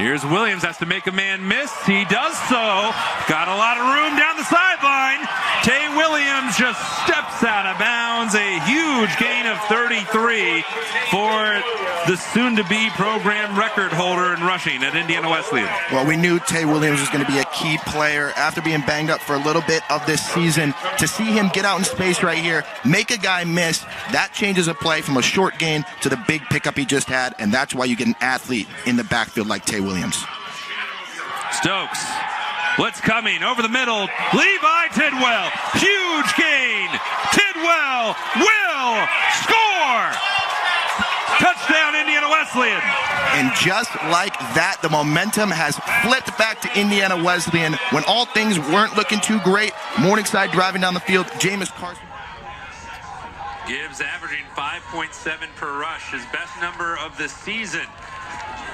Here's Williams, has to make a man miss. He does so. Got a lot of room down the sideline. Tay Williams just steps out of bounds. A huge gain of 33 for the soon-to-be program record holder in rushing at Indiana Wesleyan. Well, we knew Tay Williams was going to be a key player after being banged up for a little bit of this season. To see him get out in space right here, make a guy miss, that changes a play from a short gain to the big pickup he just had, and that's why you get an athlete in the backfield like Tay Williams. Stokes, blitz coming over the middle. Levi Tidwell, huge gain. Tidwell will score. Touchdown, Indiana Wesleyan. And just like that, the momentum has flipped back to Indiana Wesleyan. When all things weren't looking too great, Morningside driving down the field, Jameis Carson. Gibbs averaging 5.7 per rush, his best number of the season.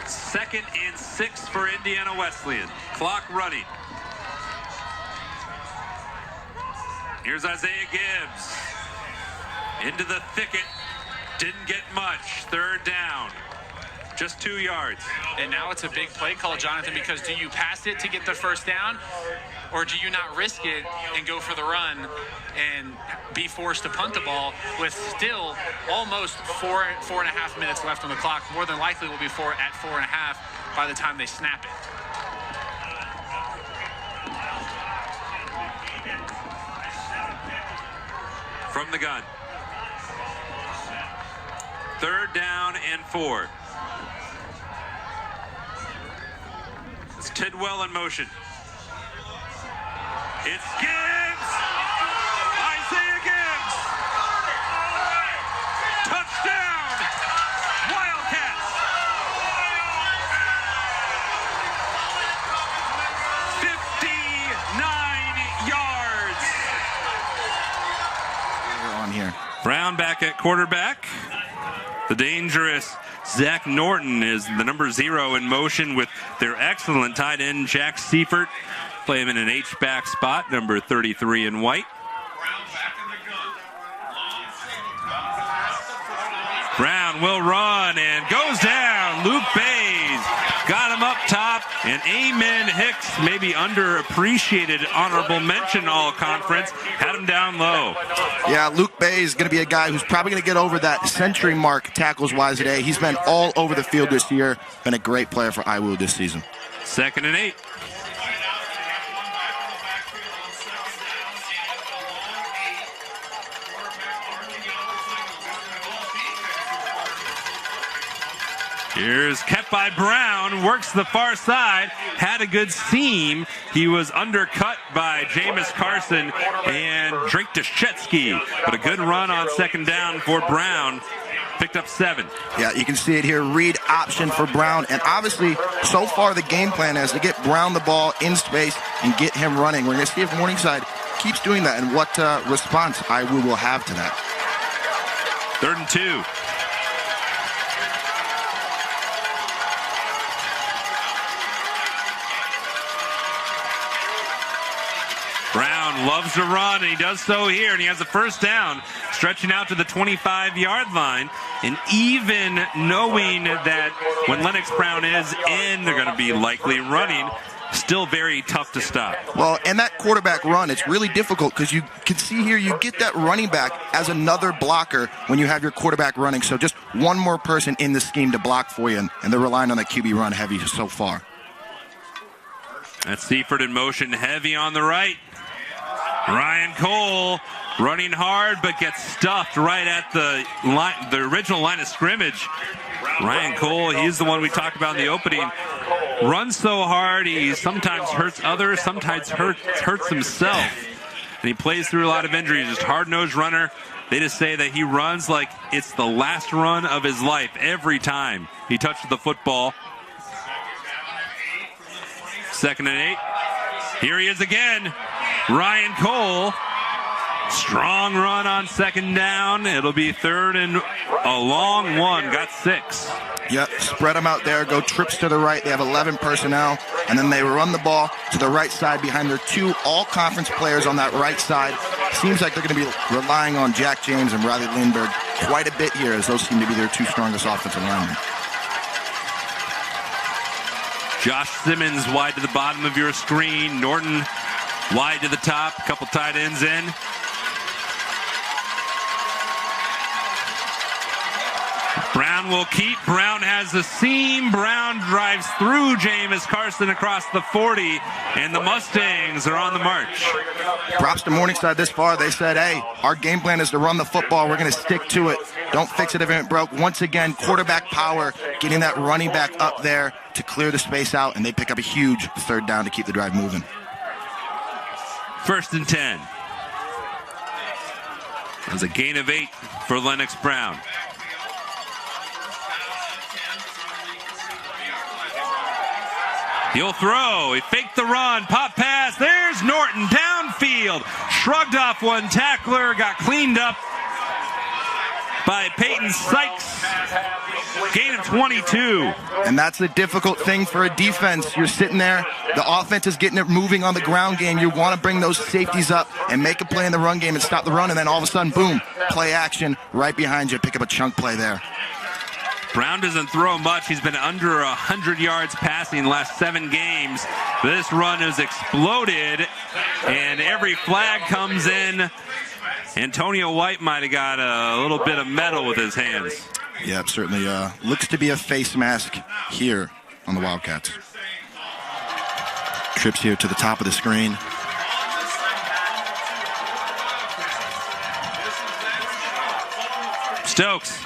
2nd and 6 for Indiana Wesleyan. Clock running. Here's Isaiah Gibbs. Into the thicket. Didn't get much. 3rd down. Just 2 yards. And now it's a big play call, Jonathan, because do you pass it to get the 1st down, or do you not risk it and go for the run and be forced to punt the ball with still almost 4.5 minutes left on the clock? More than likely will be at 4.5 by the time they snap it. From the gun. 3rd down and 4. It's Tidwell in motion. It's Gibbs! Isaiah Gibbs! Touchdown! Wildcats! 59 yards! We're on here. Brown back at quarterback. The dangerous Zach Norton is the number 0 in motion with their excellent tight end, Jack Seifert. Play him in an H-back spot, number 33 in white. Brown will run and goes down. Luke Bays got him up top. And Amen Hicks, maybe underappreciated honorable mention all-conference, had him down low. Yeah, Luke Bay is going to be a guy who's probably going to get over that century mark tackles-wise today. He's been all over the field this year. Been a great player for IWU this season. 2nd and 8. Here's kept by Brown, works the far side, had a good seam. He was undercut by Jameis Carson and Drake Deshetsky, but a good run on 2nd down for Brown. Picked up 7. Yeah, you can see it here. Read option for Brown. And obviously, so far the game plan is to get Brown the ball in space and get him running. We're going to see if Morningside keeps doing that and what response IWU will have to that. 3rd and 2. Brown loves to run, and he does so here, and he has a 1st down, stretching out to the 25-yard line. And even knowing that when Lennox Brown is in, they're going to be likely running, still very tough to stop. Well, and that quarterback run, it's really difficult because you can see here you get that running back as another blocker when you have your quarterback running. So just one more person in the scheme to block for you, and they're relying on that QB run heavy so far. That's Seifert in motion, heavy on the right. Ryan Cole running hard, but gets stuffed right at the original line of scrimmage. Ryan Cole, he's the one we talked about in the opening. Runs so hard, he sometimes hurts others, sometimes hurts himself. And he plays through a lot of injuries. Just hard-nosed runner. They just say that he runs like it's the last run of his life every time he touches the football. 2nd and 8. Here he is again. Ryan Cole. Strong run on 2nd down. It'll be 3rd and a long one. Got 6. Yep, spread them out there. Go trips to the right. They have 11 personnel. And then they run the ball to the right side behind their 2 all-conference players on that right side. Seems like they're going to be relying on Jack James and Riley Lindbergh quite a bit here, as those seem to be their 2 strongest offensive linemen. Josh Simmons wide to the bottom of your screen. Norton wide to the top. A couple tight ends in. Brown will keep. Brown has the seam. Brown drives through Jameis Carson across the 40, and the Mustangs are on the march. Props to Morningside this far. They said, hey, our game plan is to run the football. We're going to stick to it. Don't fix it if it broke. Once again, quarterback power, getting that running back up there to clear the space out, and they pick up a huge third down to keep the drive moving. 1st and 10. There's a gain of 8 for Lennox Brown. He'll throw. He faked the run. Pop pass. There's Norton downfield. Shrugged off one tackler. Got cleaned up by Peyton Sykes. Gain of 22. And that's the difficult thing for a defense. You're sitting there. The offense is getting it moving on the ground game. You want to bring those safeties up and make a play in the run game and stop the run. And then all of a sudden, boom, play action right behind you. Pick up a chunk play there. Brown doesn't throw much. He's been under 100 yards passing the last 7 games. This run has exploded, and every flag comes in. Antonio White might have got a little bit of metal with his hands. Yeah, it certainly looks to be a face mask here on the Wildcats. Trips here to the top of the screen. Stokes.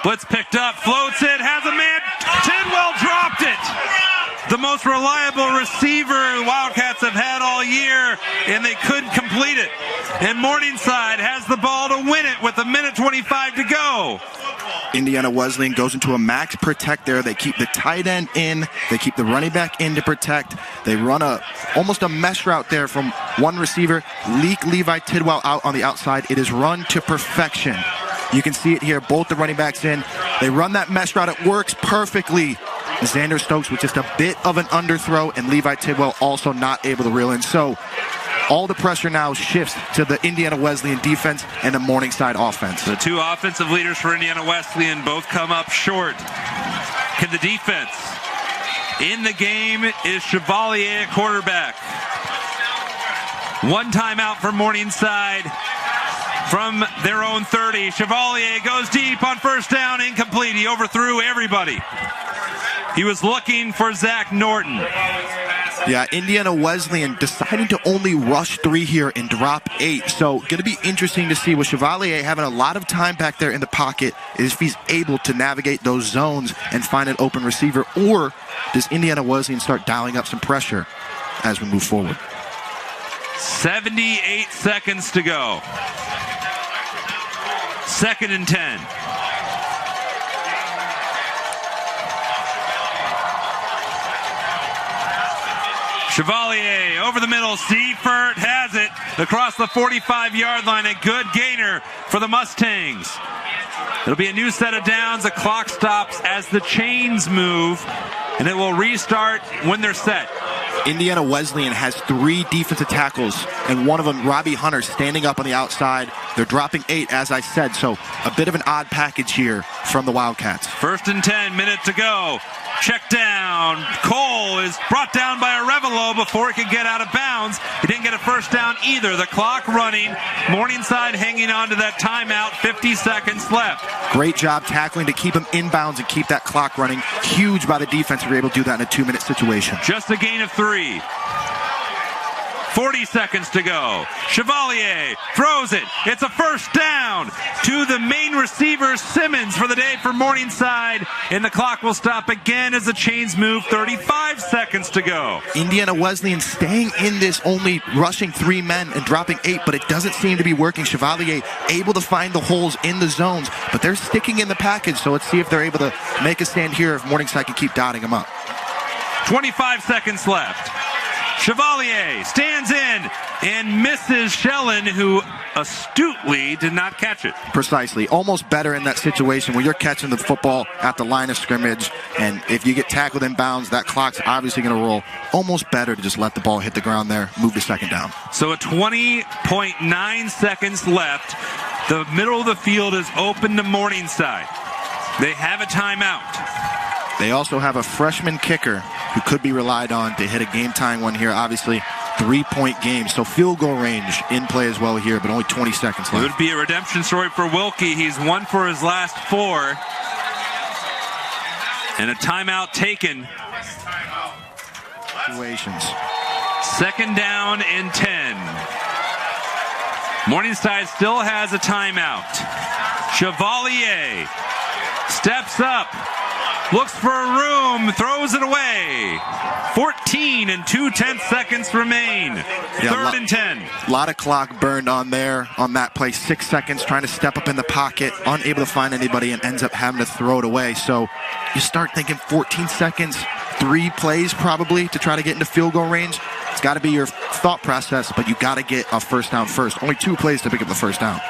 Blitz picked up, floats it, has a man. Tidwell dropped it. The most reliable receiver the Wildcats have had all year, and they couldn't complete it. And Morningside has the ball to win it with 1:25 to go. Indiana Wesleyan goes into a max protect there. They keep the tight end in. They keep the running back in to protect. They run almost a mesh route there from one receiver. Leak Levi Tidwell out on the outside. It is run to perfection. You can see it here, both the running backs in. They run that mesh route. It works perfectly. Xander Stokes with just a bit of an underthrow, and Levi Tidwell also not able to reel in. So all the pressure now shifts to the Indiana Wesleyan defense and the Morningside offense. The two offensive leaders for Indiana Wesleyan both come up short. Can the defense? In the game is Chevalier, quarterback. One timeout for Morningside. From their own 30, Chevalier goes deep on first down, incomplete. He overthrew everybody. He was looking for Zach Norton. Yeah, Indiana Wesleyan deciding to only rush 3 here and drop 8. So going to be interesting to see with Chevalier having a lot of time back there in the pocket if he's able to navigate those zones and find an open receiver, or does Indiana Wesleyan start dialing up some pressure as we move forward? 78 seconds to go. 2nd and 10. Chevalier over the middle. Seifert has it across the 45-yard line. A good gainer for the Mustangs. It'll be a new set of downs. The clock stops as the chains move, and it will restart when they're set. Indiana Wesleyan has 3 defensive tackles, and one of them, Robbie Hunter, standing up on the outside. They're dropping 8, as I said, so a bit of an odd package here from the Wildcats. 1st and 10, minute to go. Check down. Cole is brought down by Arevalo before he could get out of bounds. He didn't get a first down either. The clock running. Morningside hanging on to that timeout. 50 seconds left. Great job tackling to keep him inbounds and keep that clock running. Huge by the defense to be able to do that in a 2-minute situation. Just a gain of 3. 40 seconds to go. Chevalier throws it. It's a first down to the main receiver, Simmons, for the day for Morningside. And the clock will stop again as the chains move. 35 seconds to go. Indiana Wesleyan staying in this, only rushing 3 men and dropping 8, but it doesn't seem to be working. Chevalier able to find the holes in the zones, but they're sticking in the package. So let's see if they're able to make a stand here, if Morningside can keep dotting them up. 25 seconds left. Chevalier stands in and misses Shellen, who astutely did not catch it. Precisely. Almost better in that situation when you're catching the football at the line of scrimmage, and if you get tackled in bounds, that clock's obviously going to roll. Almost better to just let the ball hit the ground there, move to 2nd down. So a 20.9 seconds left. The middle of the field is open to Morningside. They have a timeout. They also have a freshman kicker who could be relied on to hit a game-tying one here. Obviously, 3-point game, so field goal range in play as well here, but only 20 seconds left. It would be a redemption story for Wilkie. He's 1 for his last 4. And a timeout taken. Situations. 2nd down and 10. Morningside still has a timeout. Chevalier steps up, looks for a room, throws it away. 14 and 2/10 seconds remain. 3rd and 10. A lot of clock burned on that play. 6 seconds, trying to step up in the pocket, unable to find anybody, and ends up having to throw it away. So you start thinking 14 seconds, 3 plays probably to try to get into field goal range. It's got to be your thought process, but you got to get a first down first. Only 2 plays to pick up the first down.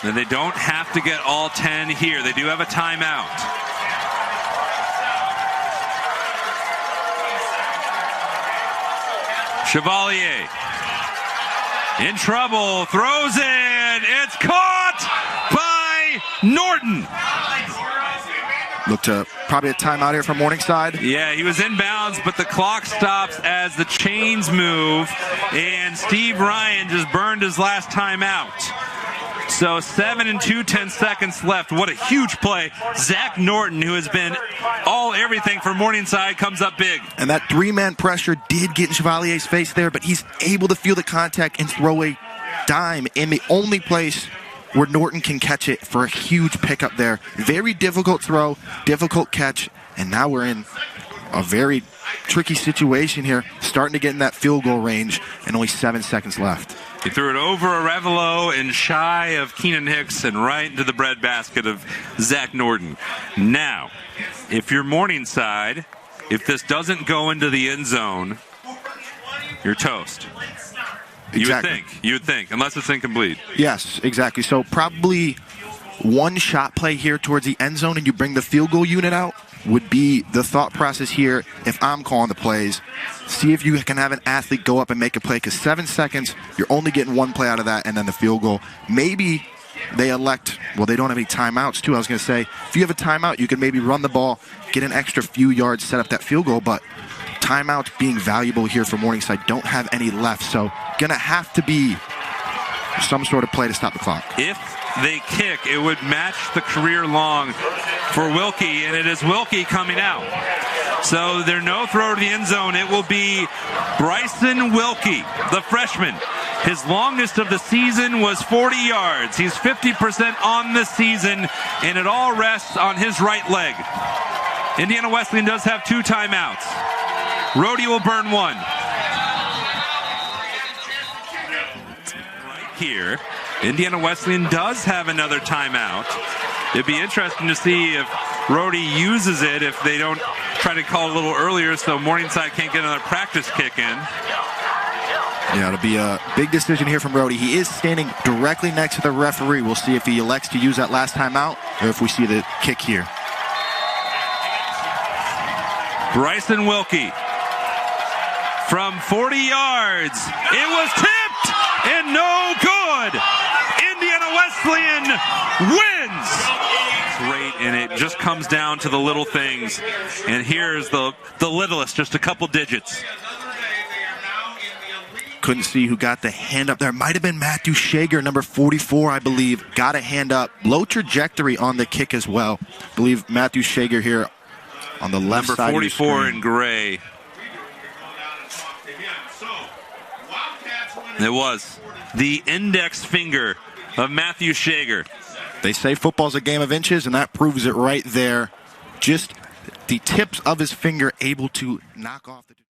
And they don't have to get all 10 here. They do have a timeout. Chevalier in trouble, throws in. It's caught by Norton. Look to probably a timeout here from Morningside. Yeah, he was inbounds, but the clock stops as the chains move, and Steve Ryan just burned his last timeout. So 7 and 2/10 seconds left. What a huge play. Zach Norton, who has been everything for Morningside, comes up big. And that 3-man pressure did get in Chevalier's face there, but he's able to feel the contact and throw a dime in the only place where Norton can catch it for a huge pickup there. Very difficult throw, difficult catch, and now we're in a very tricky situation here, starting to get in that field goal range, and only 7 seconds left. He threw it over Arevalo and shy of Keenan Hicks and right into the breadbasket of Zach Norton. Now, if you're Morningside, if this doesn't go into the end zone, you're toast. Exactly. You would think, unless it's incomplete. Yes, exactly. So probably one shot play here towards the end zone and you bring the field goal unit out would be the thought process here if I'm calling the plays. See if you can have an athlete go up and make a play, because 7 seconds, you're only getting one play out of that and then the field goal. Maybe they elect, well, they don't have any timeouts too. I was going to say, if you have a timeout, you can maybe run the ball, get an extra few yards, set up that field goal, but timeouts being valuable here for Morningside, don't have any left, so going to have to be some sort of play to stop the clock. If they kick, it would match the career long for Wilkie, and it is Wilkie coming out. So there's no throw to the end zone. It will be Bryson Wilkie, the freshman. His longest of the season was 40 yards. He's 50% on the season, and it all rests on his right leg. Indiana Wesleyan does have 2 timeouts. Rhodey will burn 1. Right here, Indiana Wesleyan does have another timeout. It'd be interesting to see if Rhodey uses it, if they don't try to call a little earlier so Morningside can't get another practice kick in. Yeah, it'll be a big decision here from Rhodey. He is standing directly next to the referee. We'll see if he elects to use that last timeout or if we see the kick here. Bryson Wilkie from 40 yards. It was tipped and no good. Indiana Wesleyan wins. Great, and it just comes down to the little things. And here's the littlest, just a couple digits. Couldn't see who got the hand up there. Might have been Matthew Shager, number 44, I believe. Got a hand up. Low trajectory on the kick as well. I believe Matthew Shager here on the left side. Number 44 in gray. It was the index finger of Matthew Shager. They say football's a game of inches, and that proves it right there. Just the tips of his finger able to knock off the